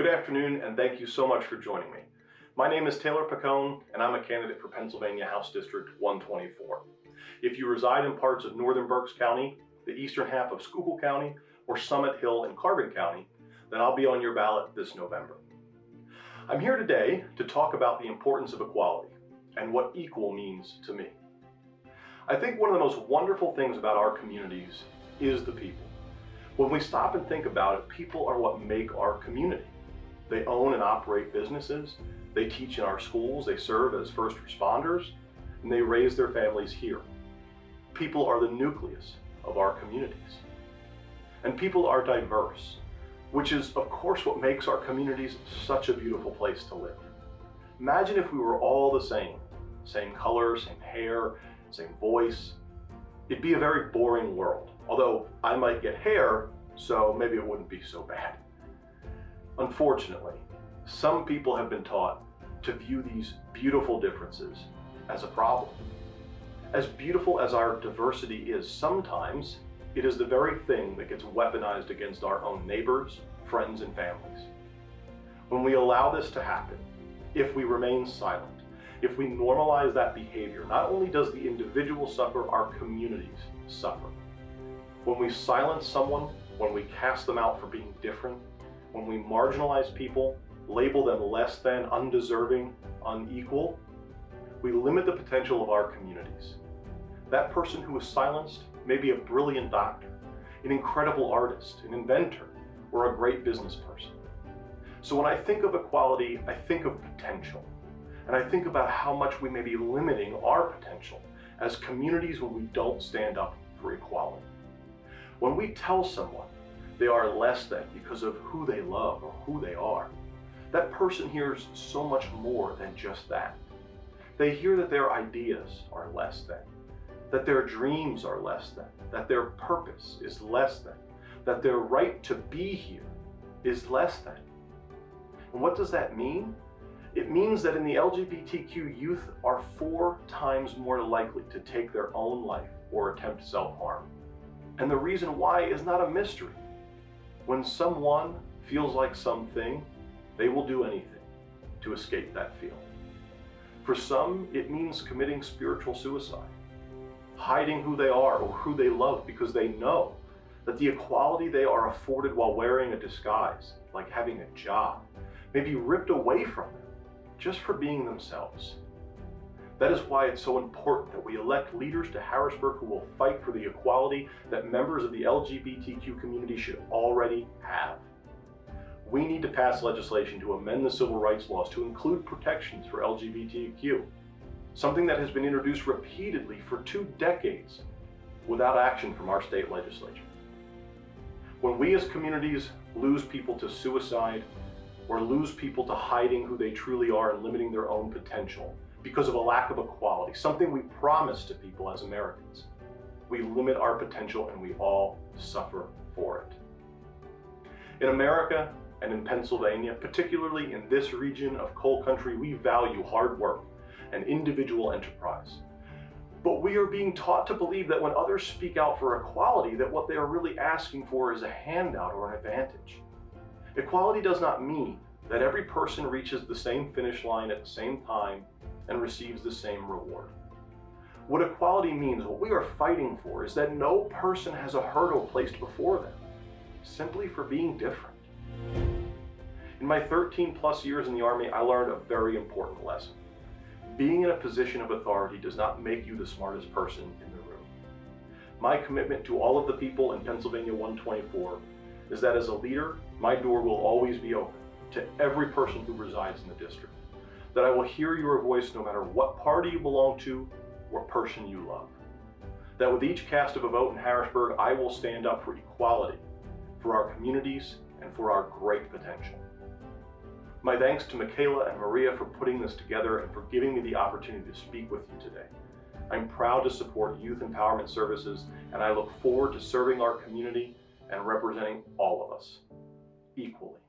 Good afternoon, and thank you so much for joining me. My name is Taylor Picone, and I'm a candidate for Pennsylvania House District 124. If you reside in parts of northern Berks County, the eastern half of Schuylkill County, or Summit Hill and Carbon County, then I'll be on your ballot this November. I'm here today to talk about the importance of equality and what equal means to me. I think one of the most wonderful things about our communities is the people. When we stop and think about it, people are what make our community. They own and operate businesses, they teach in our schools, they serve as first responders, and they raise their families here. People are the nucleus of our communities. And people are diverse, which is of course what makes our communities such a beautiful place to live. Imagine if we were all the same color, same hair, same voice. It'd be a very boring world, although I might get hair, so maybe it wouldn't be so bad. Unfortunately, some people have been taught to view these beautiful differences as a problem. As beautiful as our diversity is, sometimes it is the very thing that gets weaponized against our own neighbors, friends, and families. When we allow this to happen, if we remain silent, if we normalize that behavior, not only does the individual suffer, our communities suffer. When we silence someone, when we cast them out for being different, when we marginalize people, label them less than, undeserving, unequal, we limit the potential of our communities. That person who is silenced may be a brilliant doctor, an incredible artist, an inventor, or a great business person. So when I think of equality, I think of potential. And I think about how much we may be limiting our potential as communities when we don't stand up for equality. When we tell someone they are less than because of who they love or who they are, that person hears so much more than just that. They hear that their ideas are less than, that their dreams are less than, that their purpose is less than, that their right to be here is less than. And what does that mean? It means that in the LGBTQ, youth are 4 times more likely to take their own life or attempt self-harm. And the reason why is not a mystery. When someone feels like something, they will do anything to escape that feeling. For some, it means committing spiritual suicide, hiding who they are or who they love because they know that the equality they are afforded while wearing a disguise, like having a job, may be ripped away from them just for being themselves. That is why it's so important that we elect leaders to Harrisburg who will fight for the equality that members of the LGBTQ community should already have. We need to pass legislation to amend the civil rights laws to include protections for LGBTQ, something that has been introduced repeatedly for 2 decades without action from our state legislature. When we as communities lose people to suicide or lose people to hiding who they truly are and limiting their own potential because of a lack of equality, something we promise to people as Americans, we limit our potential and we all suffer for it. In America and in Pennsylvania, particularly in this region of coal country, we value hard work and individual enterprise. But we are being taught to believe that when others speak out for equality, that what they are really asking for is a handout or an advantage. Equality does not mean that every person reaches the same finish line at the same time and receives the same reward. What equality means, what we are fighting for, is that no person has a hurdle placed before them, simply for being different. In my 13+ years in the Army, I learned a very important lesson. Being in a position of authority does not make you the smartest person in the room. My commitment to all of the people in Pennsylvania 124 is that as a leader, my door will always be open to every person who resides in the district. That I will hear your voice no matter what party you belong to or person you love. That with each cast of a vote in Harrisburg, I will stand up for equality, for our communities, and for our great potential. My thanks to Michaela and Maria for putting this together and for giving me the opportunity to speak with you today. I'm proud to support youth empowerment services, and I look forward to serving our community and representing all of us equally.